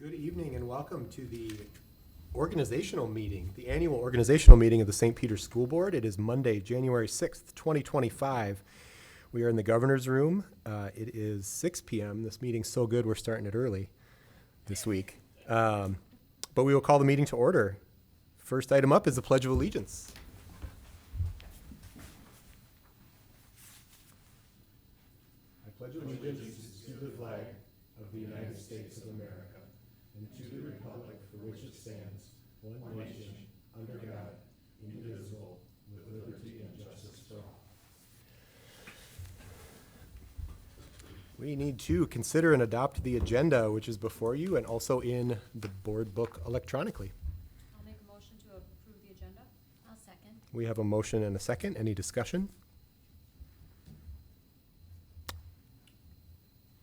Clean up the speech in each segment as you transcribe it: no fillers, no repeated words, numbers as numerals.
Good evening and welcome to the organizational meeting, the annual organizational meeting of the St. Peter School Board. It is Monday, January 6th, 2025. We are in the governor's room. It is 6 p.m. This meeting's so good we're starting it early this week. But we will call the meeting to order. First item up is the Pledge of Allegiance. I pledge allegiance to the flag of the United States of America and to the republic for which it stands, one nation, under God, indivisible, with liberty and justice for all. We need to consider and adopt the agenda, which is before you and also in the board book electronically. I'll make a motion to approve the agenda. I'll second. We have a motion and a second. Any discussion?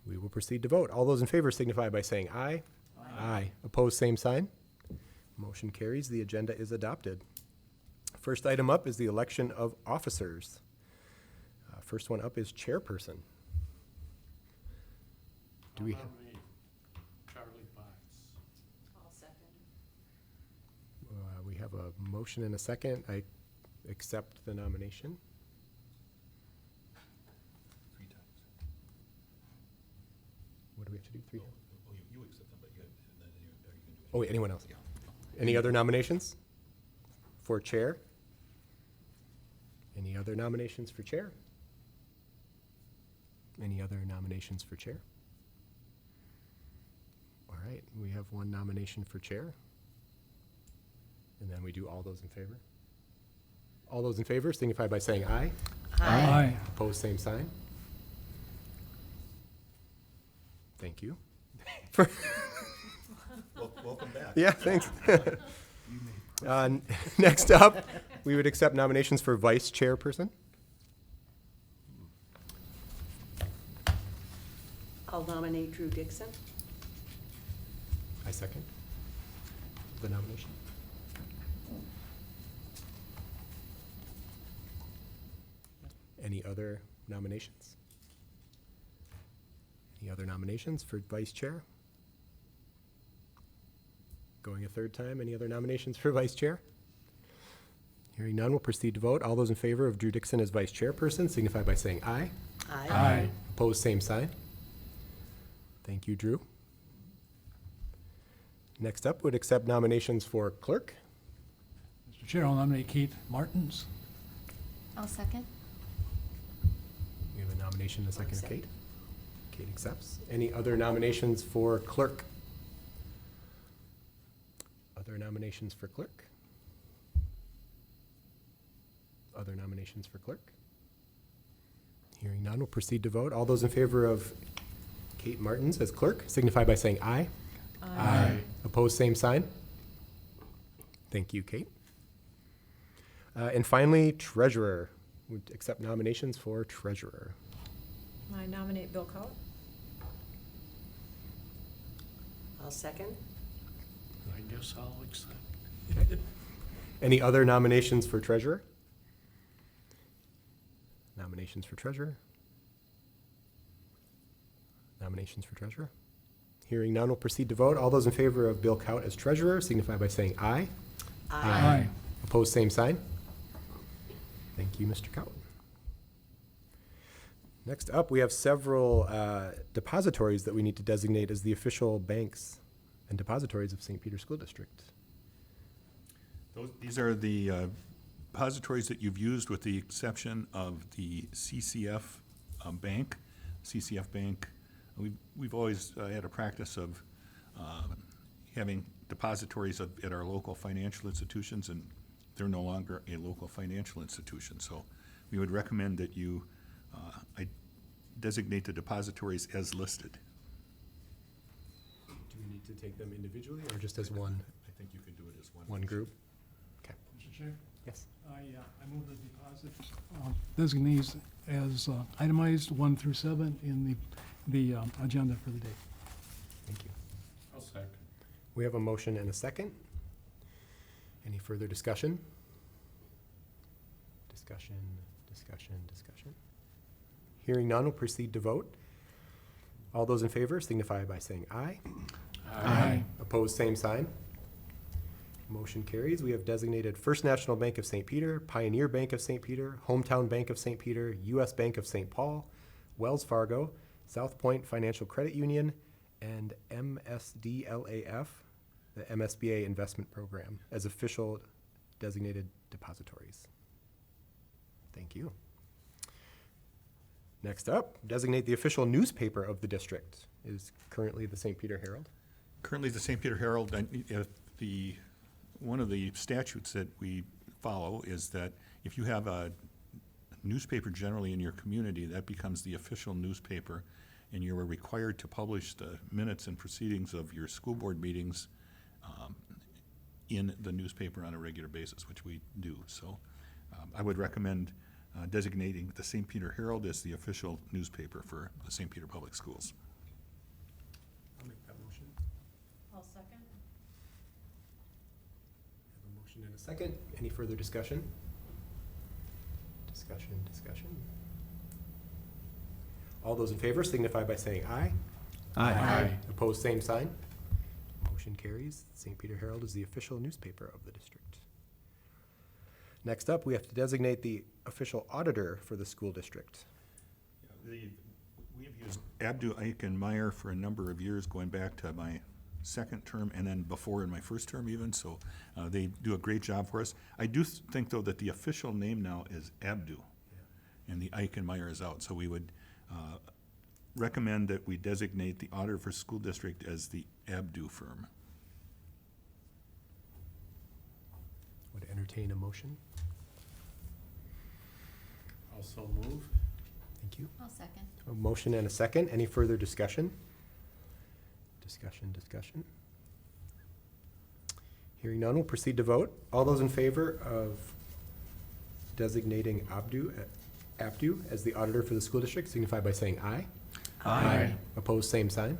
We will proceed to vote. All those in favor signify by saying aye. Aye. Opposed, same sign. Motion carries. The agenda is adopted. First item up is the election of officers. First one up is chairperson. Do we? Charlie Potts. I'll second. We have a motion and a second. I accept the nomination. 3 times. What do we have to do? 3 times? Oh, you accept them, but you can do it. Oh, wait, anyone else? Yeah. Any other nominations for chair? Any other nominations for chair? Any other nominations for chair? All right, we have one nomination for chair. And then we do all those in favor. All those in favor signify by saying aye. Aye. Opposed, same sign. Thank you. Welcome back. Yeah, thanks. Next up, we would accept nominations for vice chairperson. I'll nominate Drew Dixon. I second the nomination. Any other nominations? Any other nominations for vice chair? Going a third time, any other nominations for vice chair? Hearing none, we'll proceed to vote. All those in favor of Drew Dixon as vice chairperson signify by saying aye. Aye. Opposed, same sign. Thank you, Drew. Next up, would accept nominations for clerk. Mr. Chair, I'll nominate Kate Martins. I'll second. We have a nomination, a second of Accept. Kate. Kate accepts. Any other nominations for clerk? Other nominations for clerk? Other nominations for clerk? Hearing none, we'll proceed to vote. All those in favor of Kate Martins as clerk signify by saying aye. Aye. Opposed, same sign. Thank you, Kate. And finally, treasurer. Would accept nominations for treasurer. I nominate Bill Kaut. I'll second. I guess I'll accept. Any other nominations for treasurer? Nominations for treasurer? Nominations for treasurer? Hearing none, we'll proceed to vote. All those in favor of Bill Kaut as treasurer signify by saying aye. Aye. Opposed, same sign. Thank you, Mr. Kaut. Next up, we have several depositories that we need to designate as the official banks and depositories of St. Peter School District. These are the depositories that you've used with the exception of the CCF Bank. CCF Bank, we've always had a practice of having depositories at our local financial institutions, and they're no longer a local financial institution. So we would recommend that you designate the depositories as listed. Do we need to take them individually or just as one I think you can do it as one group? Okay. Mr. Chair, Yes. I move the deposit designees as itemized 1 through 7 in the agenda for the day. Thank you. I'll second. We have a motion and a second. Any further discussion? Discussion. Hearing none, we'll proceed to vote. All those in favor signify by saying aye. Aye. Opposed, same sign. Motion carries. We have designated First National Bank of St. Peter, Pioneer Bank of St. Peter, Hometown Bank of St. Peter, U.S. Bank of St. Paul, Wells Fargo, South Point Financial Credit Union, and MSDLAF, the MSBA Investment Program, as official designated depositories. Thank you. Next up, designate the official newspaper of the district. It is currently the St. Peter Herald. Currently, the St. Peter Herald, one of the statutes that we follow is that if you have a newspaper generally in your community, that becomes the official newspaper, and you are required to publish the minutes and proceedings of your school board meetings in the newspaper on a regular basis, which we do. So I would recommend designating the St. Peter Herald as the official newspaper for the St. Peter Public Schools. I'll make that motion. I'll second. Have a motion and a second. Any further discussion? Discussion. All those in favor signify by saying aye. Aye. Opposed, same sign. Motion carries. St. Peter Herald is the official newspaper of the district. Next up, we have to designate the official auditor for the school district. We have used Abdu, Ike, and Meyer for a number of years, going back to my second term and then before in my first term even, so they do a great job for us. I do think, though, that the official name now is Abdu, and the Ike and Meyer is out, so we would recommend that we designate the auditor for school district as the Abdu firm. Would entertain a motion. Also move. Thank you. I'll second. A motion and a second. Any further discussion? Discussion. Hearing none, we'll proceed to vote. All those in favor of designating Abdu as the auditor for the school district signify by saying aye. Aye. Opposed, same sign.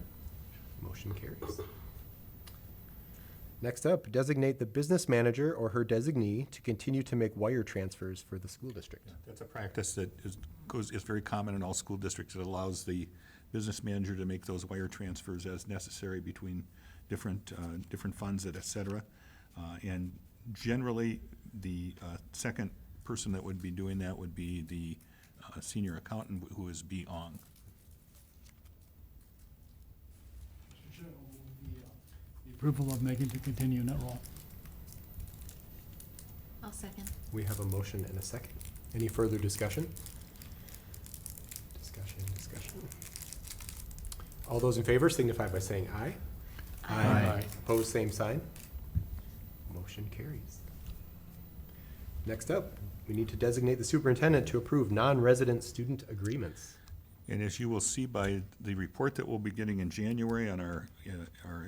Motion carries. Next up, designate the business manager or her designee to continue to make wire transfers for the school district. That's a practice that is very common in all school districts. It allows the business manager to make those wire transfers as necessary between different funds, et cetera. And generally, the second person that would be doing that would be the senior accountant, who is B. Ong. Mr. Chair, I'll move the approval of Megan to continue in that role. I'll second. We have a motion and a second. Any further discussion? Discussion. All those in favor signify by saying aye. Aye. Opposed, same sign. Motion carries. Next up, we need to designate the superintendent to approve non-resident student agreements. And as you will see by the report that we'll be getting in January on our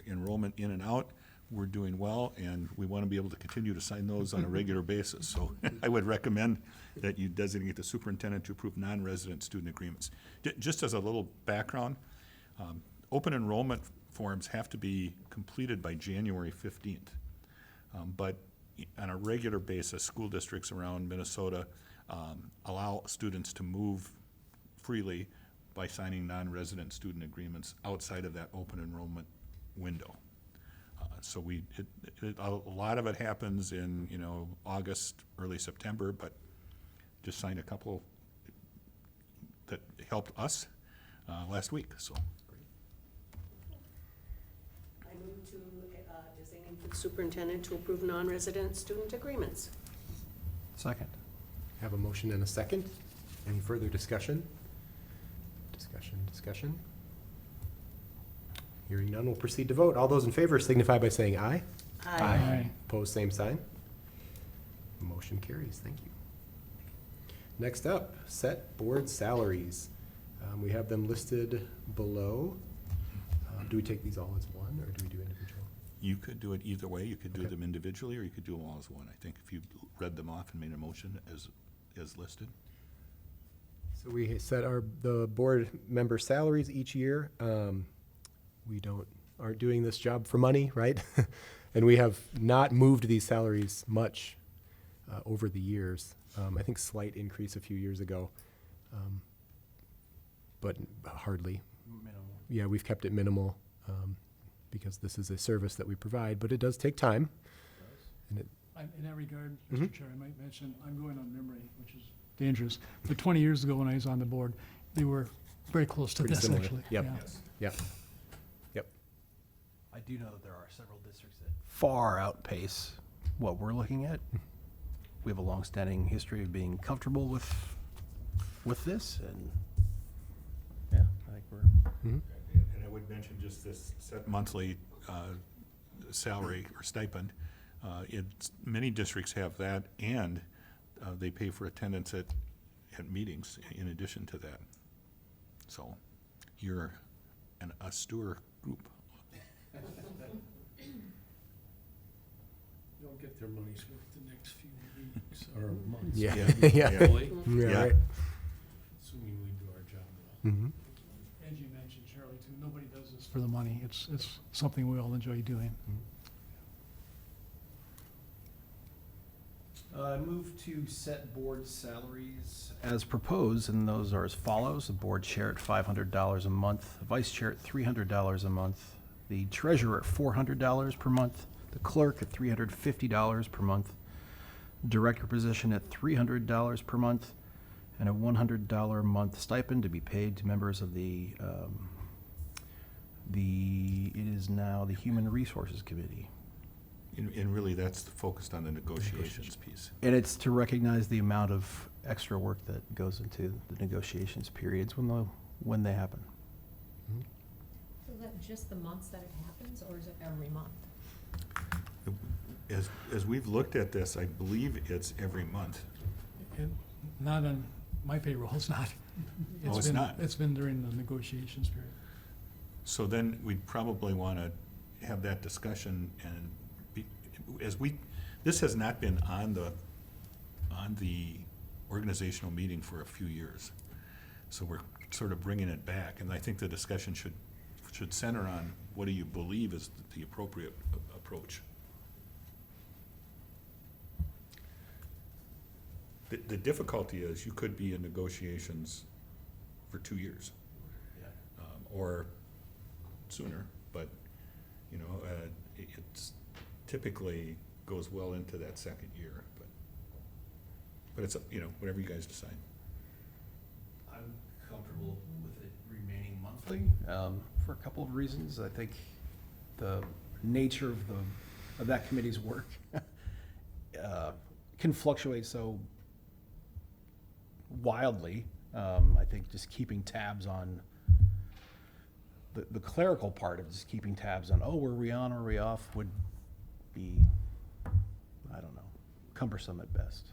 enrollment in and out, we're doing well, and we want to be able to continue to sign those on a regular basis. So I would recommend that you designate the superintendent to approve non-resident student agreements. Just as a little background, open enrollment forms have to be completed by January 15th. But on a regular basis, school districts around Minnesota allow students to move freely by signing non-resident student agreements outside of that open enrollment window. So a lot of it happens in, August, early September, but just signed a couple that helped us last week, so. I move to designate the superintendent to approve non-resident student agreements. Second. Have a motion and a second. Any further discussion? Discussion. Hearing none, we'll proceed to vote. All those in favor signify by saying aye. Opposed, same sign. Motion carries. Thank you. Next up, set board salaries. We have them listed below. Do we take these all as one, or do we do individual? You could do it either way. You could do Okay. them individually, or you could do them all as one. I think if you read them off and made a motion as listed. So we set the board member salaries each year. We aren't doing this job for money, right? And we have not moved these salaries much over the years. I think slight increase a few years ago, but hardly. Minimal. Yeah, we've kept it minimal. because this is a service that we provide, but it does take time. And it, In that regard, Mhm. Mr. Chair, I might mention, I'm going on memory, which is dangerous, but 20 years ago when I was on the board, they were very close to Pretty this, similar. actually. Yep. Yeah. yeah, yep. I do know that there are several districts that far outpace what we're looking at. We have a longstanding history of being comfortable with this, and, yeah, I think we're, Mhm. And I would mention just this set monthly salary or stipend. Many districts have that, and they pay for attendance at meetings in addition to that. So you're a Stewart group. They'll get their money's worth the next few weeks or months. Yeah, maybe, yeah. hopefully, Yeah, Yeah. right. assuming we do our job well. Mhm. As you mentioned, Shirley, too, nobody does this for the money. It's something we all enjoy doing. I move to set board salaries as proposed, and those are as follows: the board chair at $500 a month, the vice chair at $300 a month, the treasurer at $400 per month, the clerk at $350 per month, director position at $300 per month, and a $100 a month stipend to be paid to members of it is now the Human Resources Committee. And really, that's focused on the negotiations piece. And it's to recognize the amount of extra work that goes into the negotiations periods when they happen. So is that just the months that it happens, or is it every month? As we've looked at this, I believe it's every month. And not on my payroll, it's not. Oh, it's been- not? It's been during the negotiations period. So then we'd probably want to have that discussion and this has not been on the organizational meeting for a few years. So we're sort of bringing it back, and I think the discussion should center on what do you believe is the appropriate approach. The difficulty is you could be in negotiations for 2 years. Or sooner, but, it's typically goes well into that second year, but it's, whatever you guys decide. I'm comfortable with it remaining monthly, for a couple of reasons. I think the nature of that committee's work can fluctuate so wildly. I think just keeping tabs on the clerical part of just keeping tabs on, oh, were we on or were we off, would be, I don't know, cumbersome at best.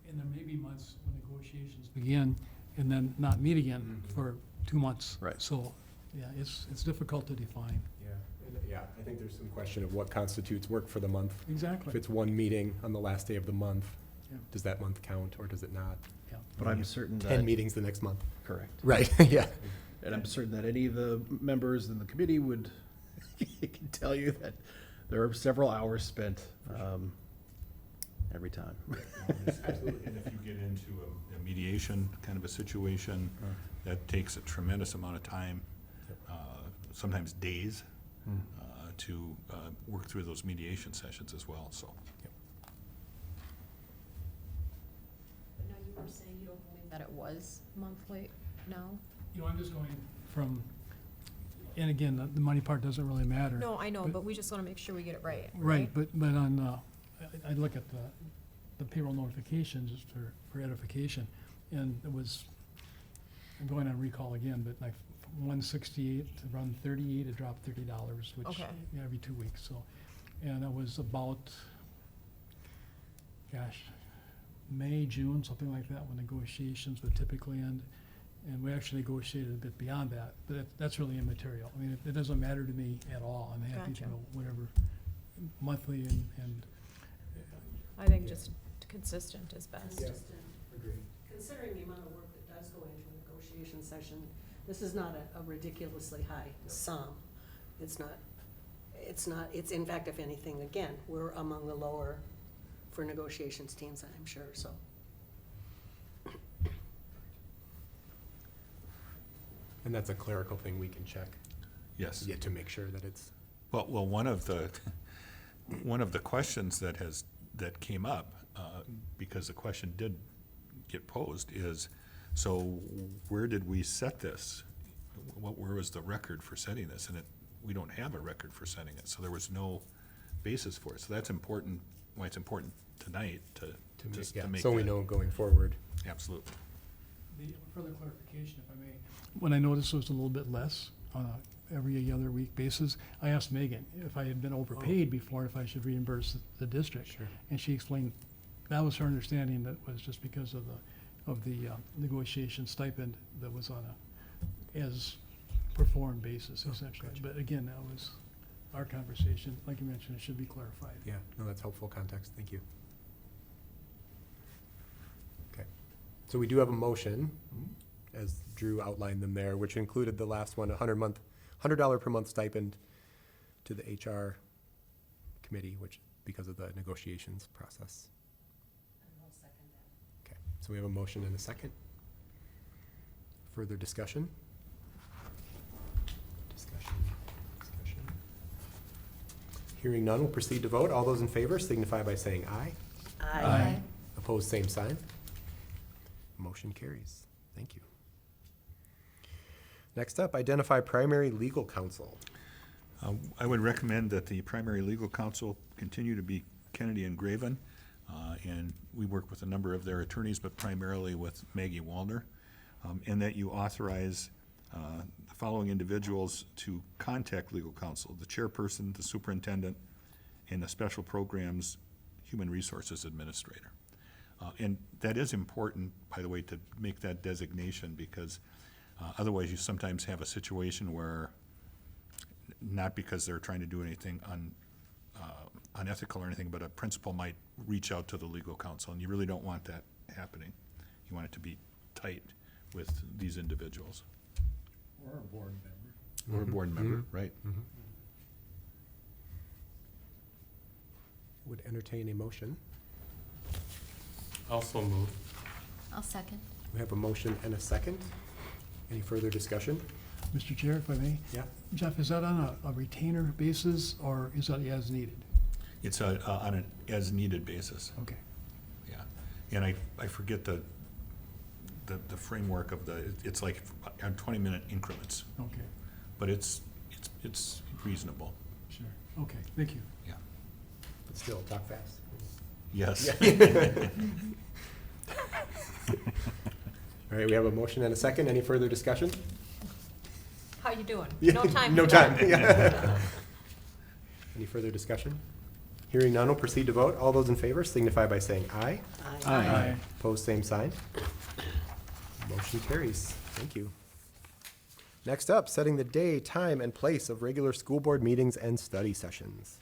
And there may be months when negotiations begin and then not meet again for 2 months. Right. So, yeah, it's difficult to define. Yeah, I think there's some question of what constitutes work for the month. Exactly. If it's one meeting on the last day of the month, Yeah. does that month count or does it not? Yeah. But I'm certain that. 10 meetings the next month. Correct. Right, yeah. And I'm certain that any of the members in the committee would can tell you that there are several hours spent every time. Absolutely. And if you get into a mediation kind of a situation, that takes a tremendous amount of time, sometimes days, to work through those mediation sessions as well, so. But now you were saying you don't believe that it was monthly, no? I'm just going from, and again, the money part doesn't really matter. No, I know, But- but we just want to make sure we get it right, Right, but on, I look at the payroll notifications just for edification, and it was, I'm going on recall again, but like 168 to run 38, it dropped $30, which, Okay. every 2 weeks, so. And it was about, May, June, something like that, when negotiations would typically end. And we actually negotiated a bit beyond that, but that's really immaterial. I mean, it doesn't matter to me at all. I'm happy to Gotcha. go whatever, monthly and I think just consistent is best. Consistent. Agreed. Considering the amount of work that does go into a negotiation session, this is not a ridiculously high sum. It's in fact, if anything, again, we're among the lower for negotiations teams, I'm sure, so. And that's a clerical thing we can check. Yes. yet to make sure that it's, Well, one of the questions that came up, because the question did get posed, is, so where did we set this? Where was the record for setting this? And we don't have a record for setting it, so there was no basis for it. So that's important, why it's important tonight to just to make so we that- know going forward. Absolutely. The further clarification, if I may, when I noticed it was a little bit less on a every other week basis, I asked Megan if I had been overpaid before, if I should reimburse the district. Sure. And she explained, that was her understanding, that was just because of the negotiation stipend that was on a as performed basis essentially. gotcha. But again, that was our conversation. Like you mentioned, it should be clarified. Yeah, no, that's helpful context, thank you. Okay, so we do have a motion, as Drew outlined them there, which included the last one, $100 per month stipend to the HR committee, which, because of the negotiations process. I'll second that. Okay, so we have a motion and a second. Further discussion? Discussion. Hearing none, we'll proceed to vote. All those in favor signify by saying aye. Aye. Opposed, same sign. Motion carries. Thank you. Next up, identify primary legal counsel. I would recommend that the primary legal counsel continue to be Kennedy and Graven, and we work with a number of their attorneys, but primarily with Maggie Wallner, and that you authorize the following individuals to contact legal counsel: the chairperson, the superintendent, and the special programs human resources administrator. And that is important, by the way, to make that designation, because otherwise you sometimes have a situation where, not because they're trying to do anything unethical or anything, but a principal might reach out to the legal counsel, and you really don't want that happening. You want it to be tight with these individuals. Or a board member. Or a board member, right? Would entertain a motion. Also move. I'll second. We have a motion and a second. Any further discussion? Mr. Chair, if I may? Yeah. Jeff, is that on a retainer basis, or is that as needed? It's on an as-needed basis, Okay. yeah. And I forget the framework of it's like on 20-minute increments, Okay, but it's reasonable, sure. Okay, thank you. yeah. But still, talk fast. Yes. All right, we have a motion and a second. Any further discussion? How you doing? Yeah, No time. No for that. time. Yeah. Any further discussion? Hearing none, we'll proceed to vote. All those in favor signify by saying aye. Aye. Opposed, same sign. Motion carries. Thank you. Next up, setting the day, time, and place of regular school board meetings and study sessions.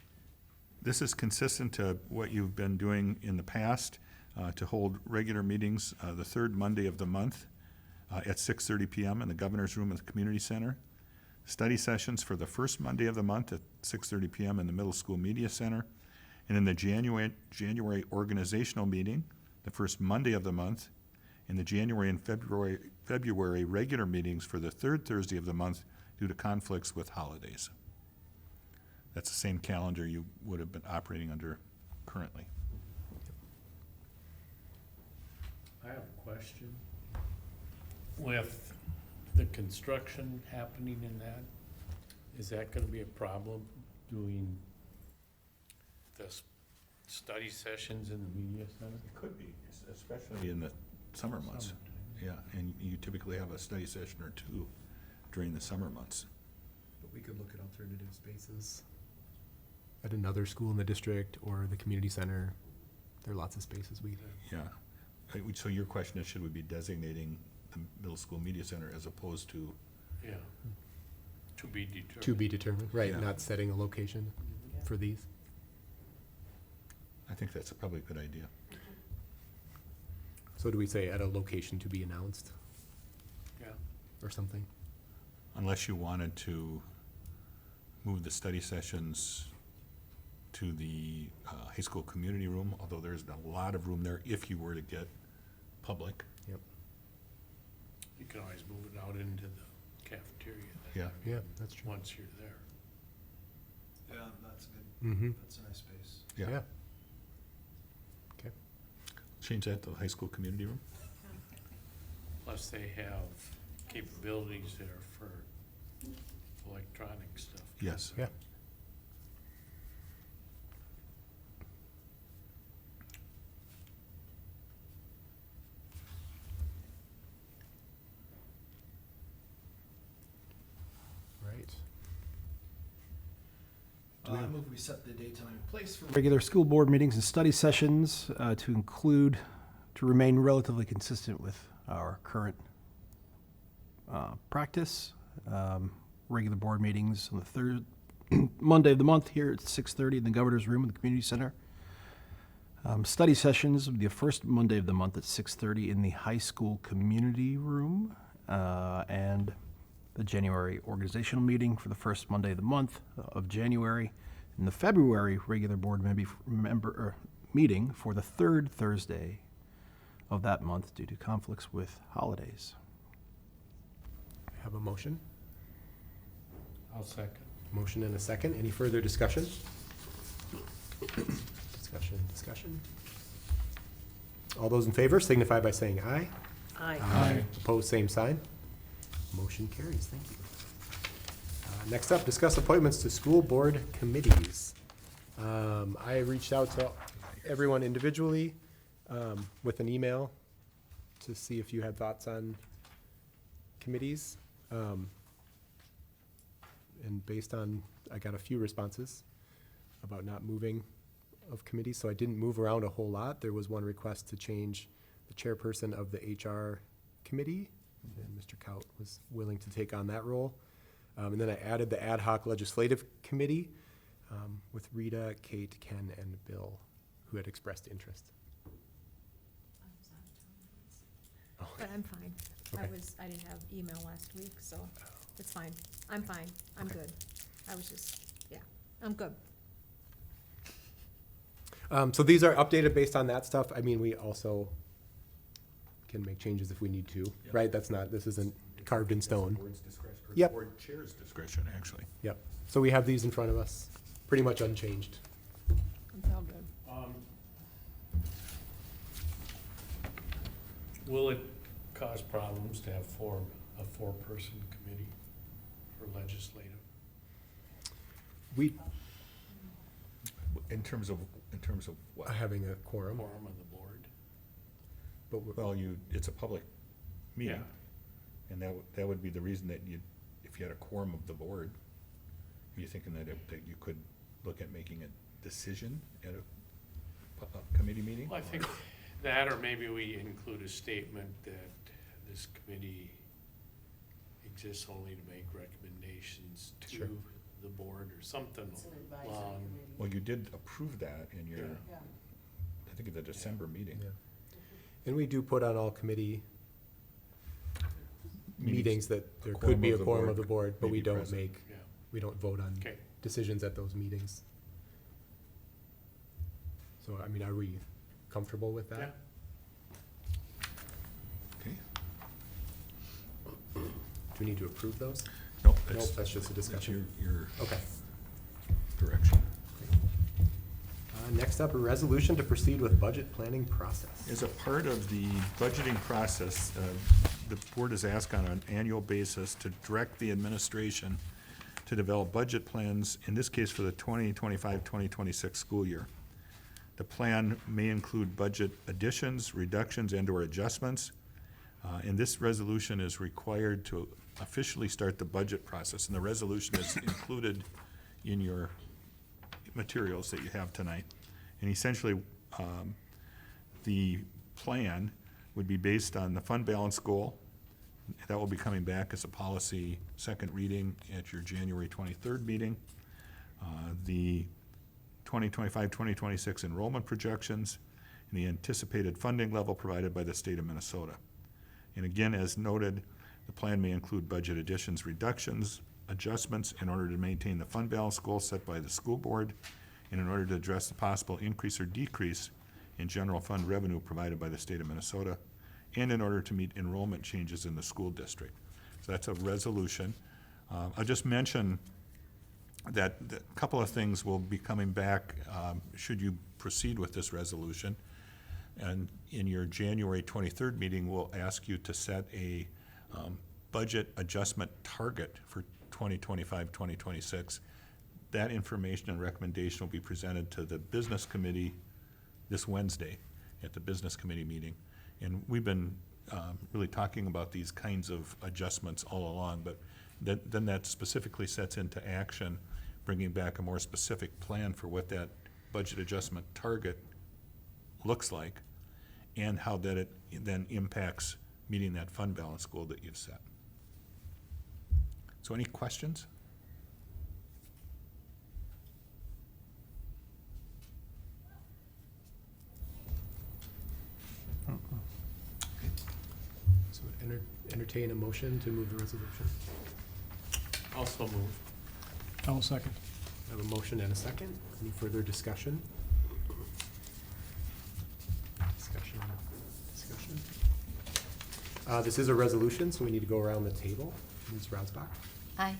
This is consistent to what you've been doing in the past, to hold regular meetings the third Monday of the month at 6:30 PM in the Governor's Room at the Community Center. Study sessions for the first Monday of the month at 6:30 PM in the Middle School Media Center. And in the January organizational meeting, the first Monday of the month, and the January and February regular meetings for the third Thursday of the month due to conflicts with holidays. That's the same calendar you would have been operating under currently. I have a question. With the construction happening in that, is that gonna be a problem doing the study sessions in the media center? It could be, especially in the summer months. Yeah, and you typically have a study session or two during the summer months. But we could look at alternative spaces at another school in the district or the community center. There are lots of spaces we. Yeah. So your question is, should we be designating the Middle School Media Center as opposed to? Yeah. To be determined. To be determined, right, Yeah. not setting a location for these. I think that's probably a good idea. So do we say at a location to be announced Yeah. or something? Unless you wanted to move the study sessions to the high school community room, although there's a lot of room there if you were to get public. Yep. You can always move it out into the cafeteria. Yeah. Yeah, that's true. Once you're there. Yeah, that's good. Mm-hmm. That's a nice space. Yeah. Yeah. Okay. Change that to the high school community room? Plus they have capabilities there for electronic stuff. Yes. Yeah. Right. Do we I have- move we set the date, time, and place for regular school board meetings and study sessions to remain relatively consistent with our current practice. Regular board meetings on the third Monday of the month here at 6:30 in the Governor's Room in the Community Center. Study sessions the first Monday of the month at 6:30 in the High School Community Room. And the January organizational meeting for the first Monday of the month of January, and the February regular board meeting for the third Thursday of that month due to conflicts with holidays. Have a motion? I'll second. Motion and a second. Any further discussion? Discussion. All those in favor signify by saying aye. Aye. Opposed, same sign. Motion carries. Thank you. Next up, discuss appointments to school board committees. I reached out to everyone individually with an email to see if you had thoughts on committees. And based on, I got a few responses about not moving of committees, so I didn't move around a whole lot. There was one request to change the chairperson of the HR committee, and Mr. Kaut was willing to take on that role. And then I added the ad hoc legislative committee with Rita, Kate, Ken, and Bill, who had expressed interest. Oh, But I'm fine. Okay. I didn't have email last week, so it's fine. I'm fine. I'm Okay. good. I was just, yeah, I'm good. So these are updated based on that stuff. I mean, we also can make changes if we need to, Yeah. right? This isn't carved in stone. Board's discretion, or Yep. board chair's discretion, actually. Yep. So we have these in front of us, pretty much unchanged. I'm all good. Will it cause problems to have a four-person committee for legislative? We In terms of what? are having a quorum, Quorum of the board? but we're- Well, it's a public meeting, Yeah. and that would be the reason that if you had a quorum of the board, are you thinking that you could look at making a decision at a committee meeting? Well, I think that, or maybe we include a statement that this committee exists only to make recommendations Sure. to the board or something It's an advisory long. committee. Well, you did approve that in your, Yeah. Yeah. I think, at the December meeting. yeah. And we do put on all committee meetings that there could be a quorum of the board, but may we be don't present. make, Yeah, we don't vote on okay. decisions at those meetings. So, I mean, are we comfortable with Yeah, that? Okay. Do we need to approve those? No, Nope, that's that's just a discussion. your Okay. direction. Next up, a resolution to proceed with budget planning process. As a part of the budgeting process, the board is asked on an annual basis to direct the administration to develop budget plans, in this case for the 2025-2026 school year. The plan may include budget additions, reductions, and/or adjustments. And this resolution is required to officially start the budget process, and the resolution is included in your materials that you have tonight. And essentially, the plan would be based on the fund balance goal. That will be coming back as a policy second reading at your January 23rd meeting. The 2025-2026 enrollment projections, and the anticipated funding level provided by the state of Minnesota. And again, as noted, the plan may include budget additions, reductions, adjustments in order to maintain the fund balance goal set by the school board, and in order to address the possible increase or decrease in general fund revenue provided by the state of Minnesota, and in order to meet enrollment changes in the school district. So that's a resolution. I'll just mention that a couple of things will be coming back, should you proceed with this resolution. And in your January 23rd meeting, we'll ask you to set a budget adjustment target for 2025, 2026. That information and recommendation will be presented to the business committee this Wednesday at the business committee meeting. And we've been really talking about these kinds of adjustments all along, but then that specifically sets into action, bringing back a more specific plan for what that budget adjustment target looks like and how that it then impacts meeting that fund balance goal that you've set. So any questions? So entertain a motion to move the resolution. Also move. I will second. I have a motion and a second. Any further discussion? Discussion. This is a resolution, so we need to go around the table. Ms. Rausbach? Aye.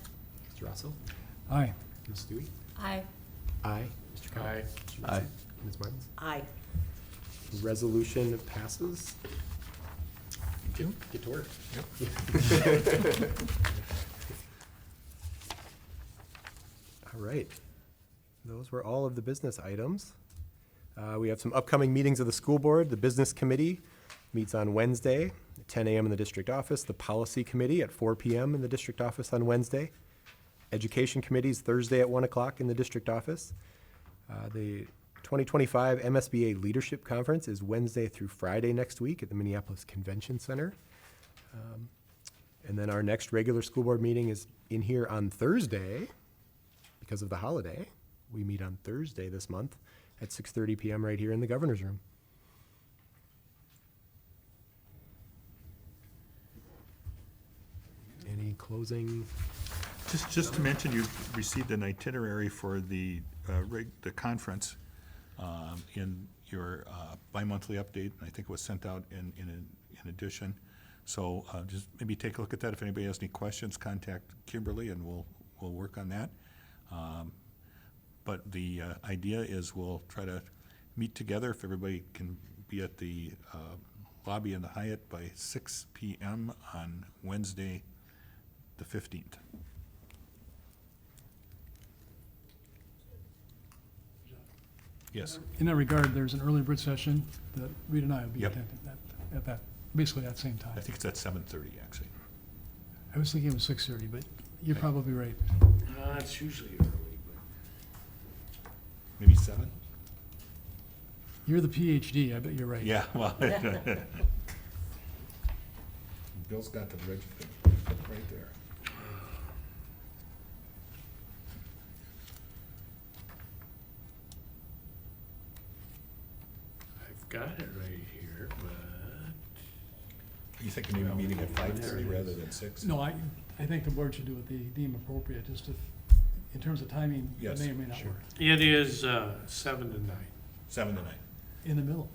Mr. Russell? Aye. Ms. Stewie? Aye. Aye. Mr. Cobb? Aye. Mr. Aye. Mason? Ms. Martins? Aye. Resolution passes. Get to work. All right. Those were all of the business items. We have some upcoming meetings of the school board. The business committee meets on Wednesday at 10 a.m. in the district office. The policy committee at 4 p.m. in the district office on Wednesday. Education committee is Thursday at 1 o'clock in the district office. The 2025 MSBA Leadership Conference is Wednesday through Friday next week at the Minneapolis Convention Center. And then our next regular school board meeting is in here on Thursday because of the holiday. We meet on Thursday this month at 6:30 p.m. right here in the governor's room. Any closing? Just to mention, you received an itinerary for the conference in your bi-monthly update. I think it was sent out in addition. So just maybe take a look at that. If anybody has any questions, contact Kimberly and we'll work on that. But the idea is we'll try to meet together if everybody can be at the lobby in the Hyatt by 6 p.m. on Wednesday, the 15th. Yes. In that regard, there's an early bird session that Rita and I will be Yep. attending at that, basically that same time. I think it's at 7:30, actually. I was thinking it was 6:30, but you're Okay. probably right. It's usually early, Maybe 7? You're the PhD, I bet you're right. Yeah, well. Bill's got the register right there. I've got it right here, but You thinking maybe meeting at 5:30 rather than 6? No, I think the board should do what they deem appropriate, just if, in terms of timing, it Yes, may or may not sure. work. it is 7 to 9. 7 to 9. In the middle.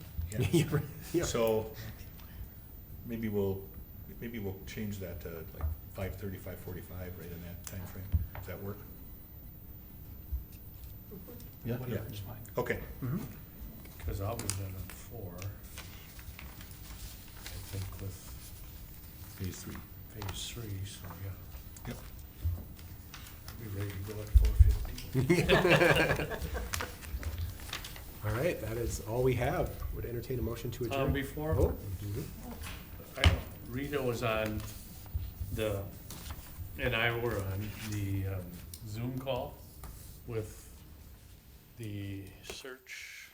Yeah, right. Yeah. So maybe we'll change that to like 5:30, 5:45, right in that time frame. Does that work? Yeah. Whatever is fine. Okay. Because I'll be done at 4. I think with Phase 3. phase 3, so yeah. Yep. I'll be ready to go at 4:15. All right, that is all we have. Would entertain a motion to adjourn. Before, Oh, Rita was on and I were on the Zoom call with the search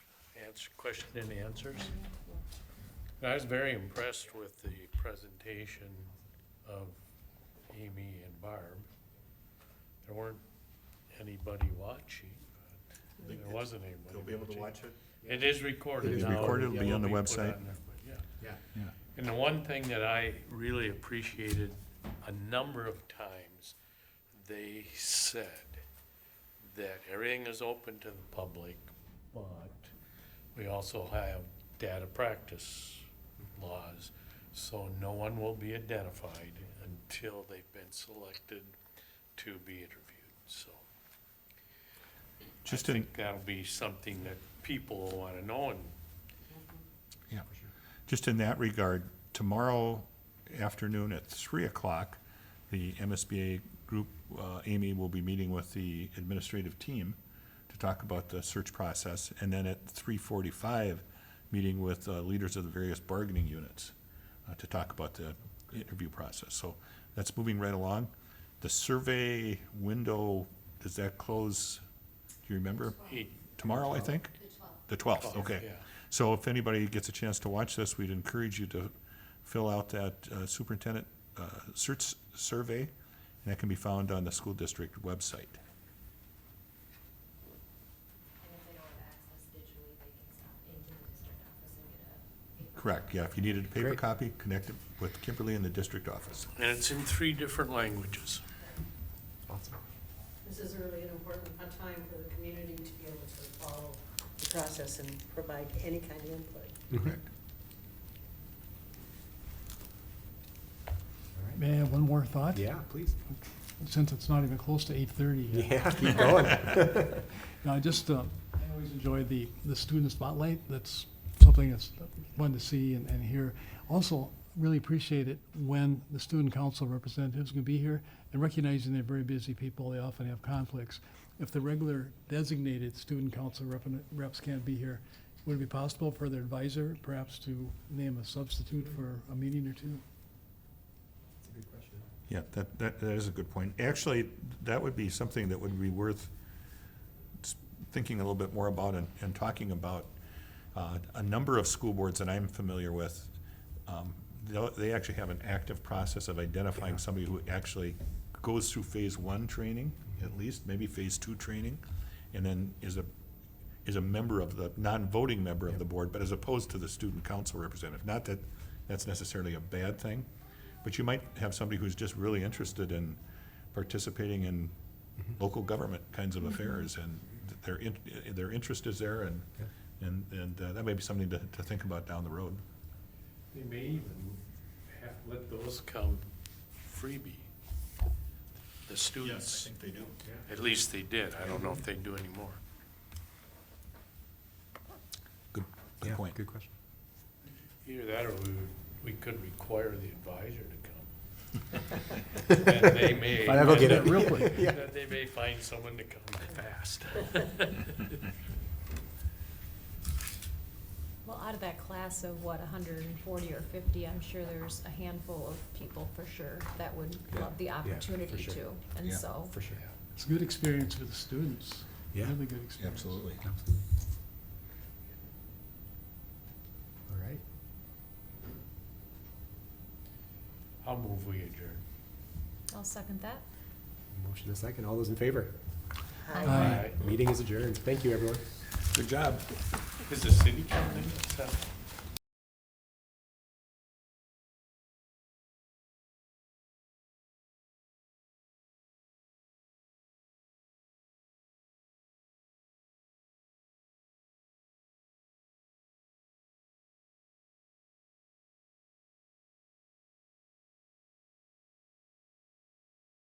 question and answers. And I was very impressed with the presentation of Amy and Barb. There weren't anybody watching, but there wasn't anybody They'll be able to watching. watch it? It is recorded It is now. recorded, it'll be on the put website. on there, but yeah. yeah. Yeah. And the one thing that I really appreciated, a number of times, they said that everything is open to the public, but we also have data practice laws. So no one will be identified until they've been selected to be interviewed, so. I Just in, think that'll be something that people will wanna know, and yeah, just in that regard, tomorrow afternoon at 3 o'clock, the MSBA group, Amy will be meeting with the administrative team to talk about the search process, and then at 3:45, meeting with leaders of the various bargaining units to talk about the interview process. So that's moving right along. The survey window, does that close, do you remember? Tomorrow, I think? The 12th, okay. yeah. So if anybody gets a chance to watch this, we'd encourage you to fill out that superintendent search survey, and that can be found on the school district website. And if they don't have access digitally, they can stop into the district office and get a paper. Correct, yeah, if you needed a paper Great. copy, connect it with Kimberly in the district office. And it's in 3 different languages. Awesome. This is really an important time for the community to be able to follow the process and provide any kind of input. Correct. May I have one more thought? Yeah, please. Since it's not even close to 8:30 yet. Yeah, keep going. No, I just, I always enjoy the student spotlight. That's something that's fun to see and hear. Also, really appreciate it when the student council representatives can be here, and recognizing they're very busy people, they often have conflicts. If the regular designated student council reps can't be here, would it be possible for their advisor perhaps to name a substitute for a meeting or two? That's a good question. Yeah, that is a good point. Actually, that would be something that would be worth thinking a little bit more about and talking about. A number of school boards that I'm familiar with, they actually have an active process of identifying somebody who actually goes through phase 1 training, at least, maybe phase 2 training, and then is a member of the, non-voting member of the board, but as opposed to the student council representative. Not that that's necessarily a bad thing, but you might have somebody who's just really interested in participating in local government kinds of affairs, and their interest is there, and that may be something to think about down the road. They may even let those come freebie. The students, they do. at least they did. I don't know if they do anymore. Good Yeah, point. good question. Either that, or we could require the advisor to come. And they may. That'll get it real quick. Yeah. That they may find someone to come fast. Well, out of that class of what, 140 or 50, I'm sure there's a handful of people for sure that would Yeah, love the yeah, for opportunity sure. to. And Yeah. so, For sure. It's a good experience for the students. Yeah. Really good experience. Absolutely. All right. I'll move we adjourn. I'll second that. Motion a second. All those in favor? Aye. Meeting is adjourned. Thank you, everyone. Good job. Is the city coming in?